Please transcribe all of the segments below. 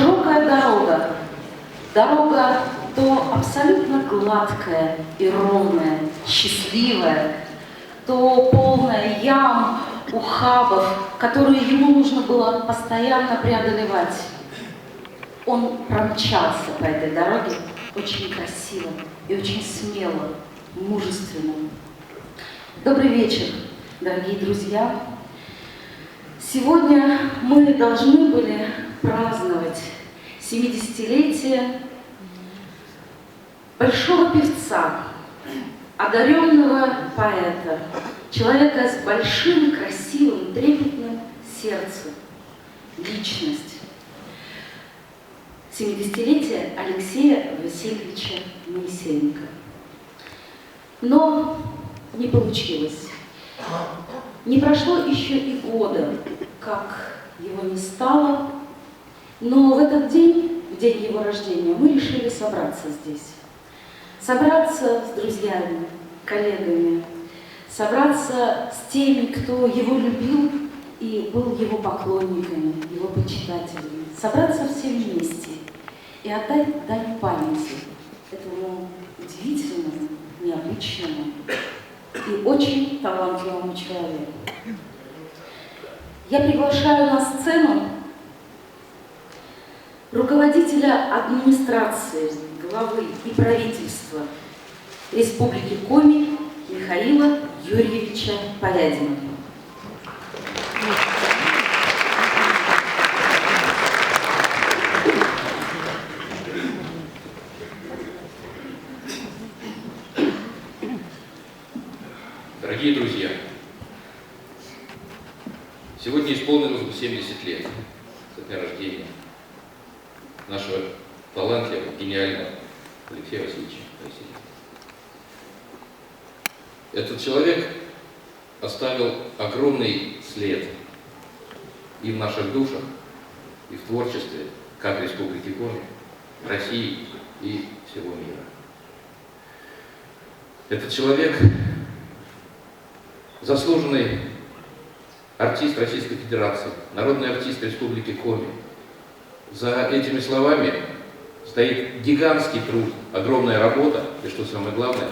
Широкая дорога. Дорога то абсолютно гладкая и ровная, счастливая, то полная ям, ухабов, которые ему нужно было постоянно преодолевать. Он промчался по этой дороге очень красиво и очень смело, мужественно. Добрый вечер, дорогие друзья. Сегодня мы должны были праздновать 70-летие большого певца, одаренного поэта, человека с большим, красивым, трепетным сердцем, личность. 70-летие Алексея Васильевича Моисеенко. Но не получилось. Не прошло еще и года, как его не стало, но в этот день, в день его рождения, мы решили собраться здесь. Собраться с друзьями, коллегами, собраться с теми, кто его любил и был его поклонниками, его почитателями. Собраться все вместе и отдать дань памяти этому удивительному, необычному и очень талантливому человеку. Я приглашаю на сцену руководителя администрации, главы и правительства Республики Коми Михаила Юрьевича Полядина. Дорогие друзья, сегодня исполнилось бы 70 лет со дня рождения нашего талантливого, гениального Алексея Васильевича Моисеенко. Этот человек оставил огромный след и в наших душах, и в творчестве как Республики Коми, России и всего мира. Этот человек заслуженный артист Российской Федерации, народный артист Республики Коми. За этими словами стоит гигантский труд, огромная работа и, что самое главное,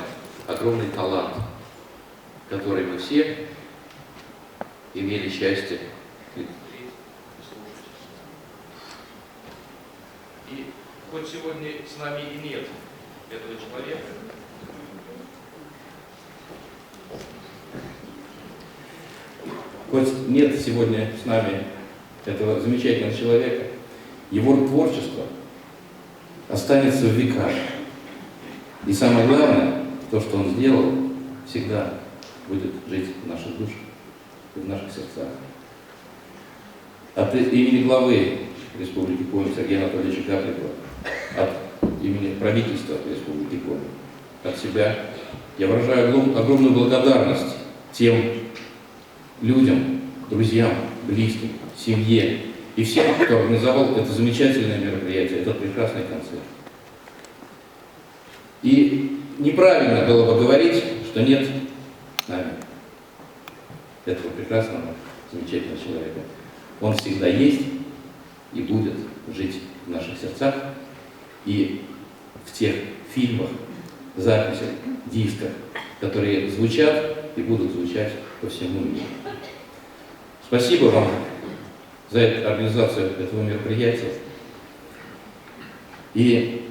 огромный талант, который мы все имели счастье слушать. И хоть сегодня с нами и нет этого человека, хоть нет сегодня с нами этого замечательного человека, его творчество останется в веках. И самое главное, то, что он сделал, всегда будет жить в наших душах и в наших сердцах. От имени главы Республики Коми Сергея Анатольевича Капликова, от имени правительства Республики Коми, от себя я выражаю огромную благодарность тем людям, друзьям, близким, семье и всем, кто организовал это замечательное мероприятие, этот прекрасный концерт. И неправильно было бы говорить, что нет с нами этого прекрасного, замечательного человека. Он всегда есть и будет жить в наших сердцах и в тех фильмах, записях, дисках, которые звучат и будут звучать по всему миру. Спасибо вам за организацию этого мероприятия. И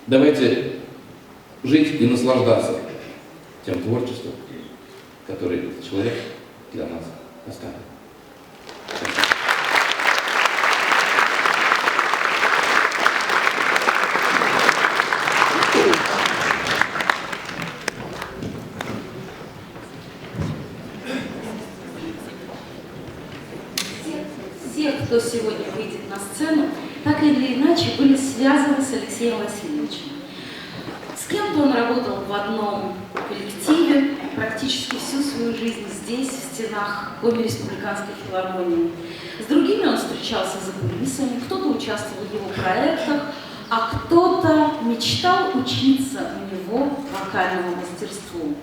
давайте жить и наслаждаться тем творчеством, которое этот человек для нас оставил. Все, кто сегодня выйдет на сцену, так или иначе были связаны с Алексеем Васильевичем. С кем-то он работал в одном коллективе практически всю свою жизнь здесь, в стенах Коми республиканской филармонии. С другими он встречался за кулисами, кто-то участвовал в его проектах, а кто-то мечтал учиться у него вокальному мастерству.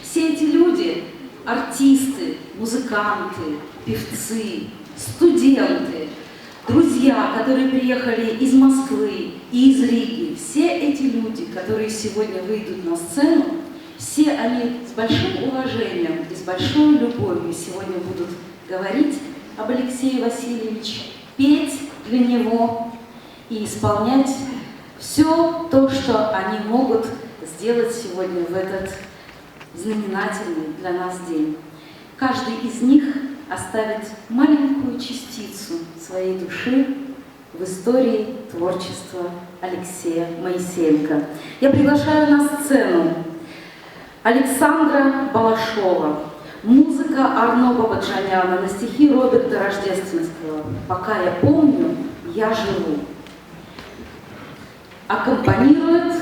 Все эти люди – артисты, музыканты, певцы, студенты, друзья, которые приехали из Москвы и из Риги, все эти люди, которые сегодня выйдут на сцену, все они с большим уважением и с большой любовью сегодня будут говорить об Алексее Васильевиче, петь для него и исполнять все то, что они могут сделать сегодня в этот знаменательный для нас день. Каждый из них оставит маленькую частицу своей души в истории творчества Алексея Моисеенко. Я приглашаю на сцену Александра Балашова. Музыка Арно Бабаджаняна на стихи Роберта Рождественского «Пока я помню, я живу». Аккомпанирует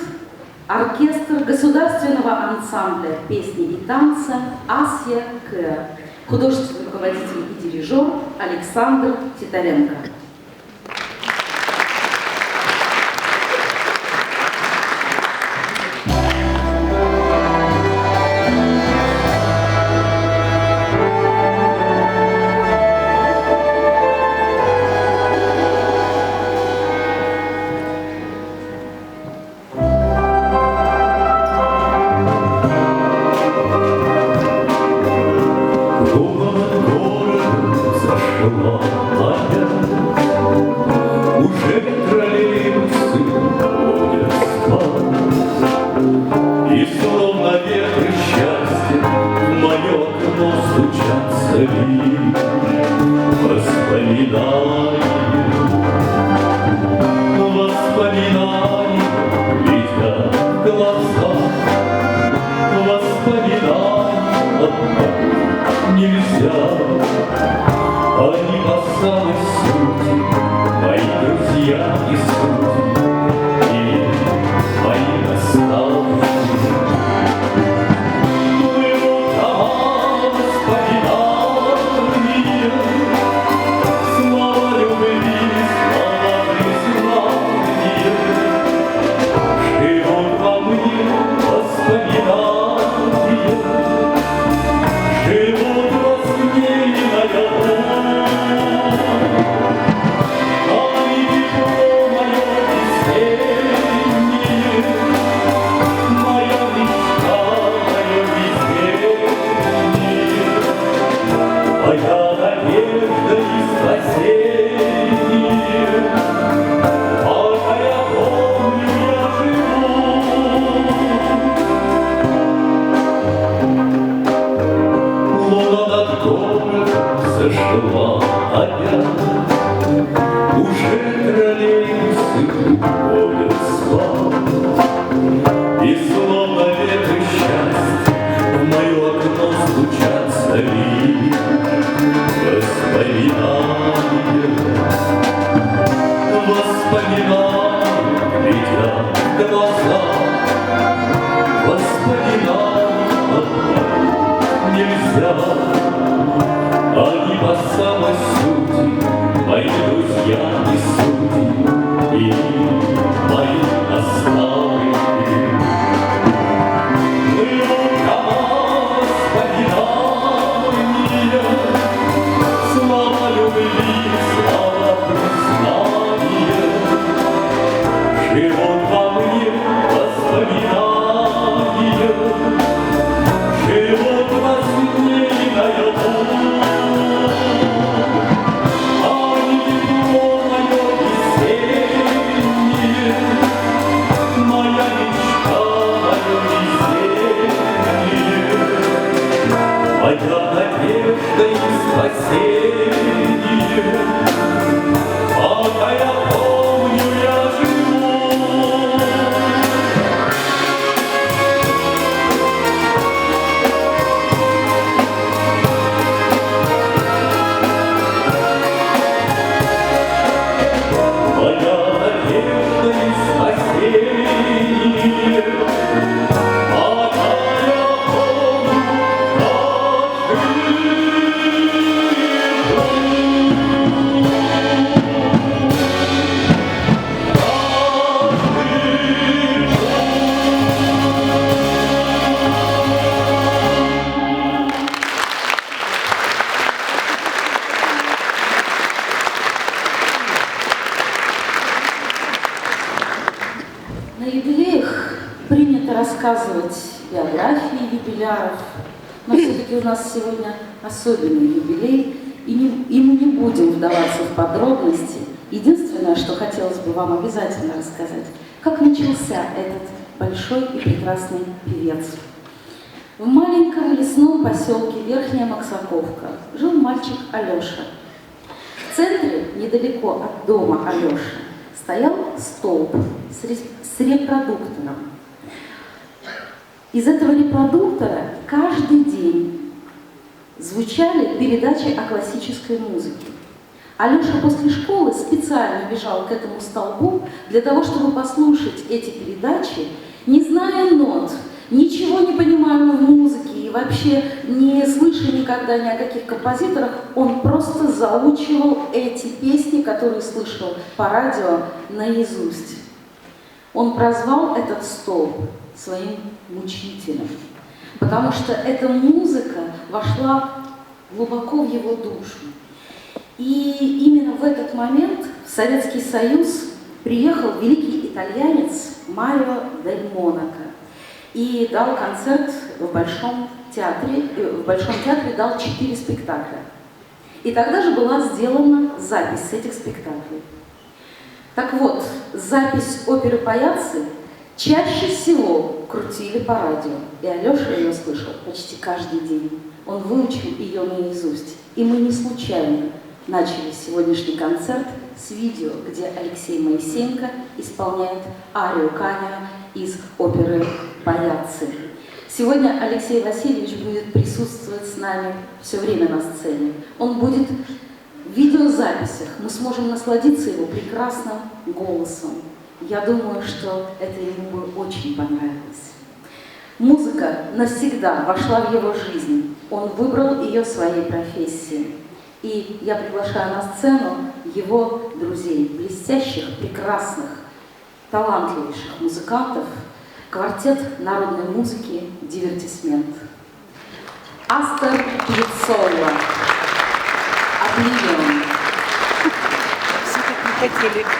оркестр государственного ансамбля песни и танца «Асья К», художественный руководитель и дирижер Александр Титаренко. рассказывать биографии юбиляров, но все-таки у нас сегодня особенный юбилей, и мы не будем вдаваться в подробности. Единственное, что хотелось бы вам обязательно рассказать, как начался этот большой и прекрасный певец. В маленьком лесном поселке Верхняя Максаковка жил мальчик Алеша. В центре, недалеко от дома Алеши, стоял столб с репродуктором. Из этого репродуктора каждый день звучали передачи о классической музыке. Алеша после школы специально бежал к этому столбу для того, чтобы послушать эти передачи, не зная нот, ничего не понимая в музыке и вообще не слыша никогда ни о каких композиторах, он просто заучивал эти песни, которые слышал по радио, наизусть. Он прозвал этот столб своим мучителем, потому что эта музыка вошла глубоко в его душу. И именно в этот момент в Советский Союз приехал великий итальянец Марио дель Монако и дал концерт в Большом театре. В Большом театре дал 4 спектакля. И тогда же была сделана запись с этих спектаклей. Так вот, запись оперы «Паяцци» чаще всего крутили по радио, и Алеша ее слышал почти каждый день. Он выучил ее наизусть. И мы не случайно начали сегодняшний концерт с видео, где Алексей Моисеенко исполняет арию Канио из оперы «Паяцци». Сегодня Алексей Васильевич будет присутствовать с нами все время на сцене. Он будет в видеозаписях, мы сможем насладиться его прекрасным голосом. Я думаю, что это ему бы очень понравилось. Музыка навсегда вошла в его жизнь. Он выбрал ее своей профессией. И я приглашаю на сцену его друзей, блестящих, прекрасных, талантливейших музыкантов, квартет народной музыки «Дивертисмент». Астор Пьяццола. Обливион. Все как не хотели.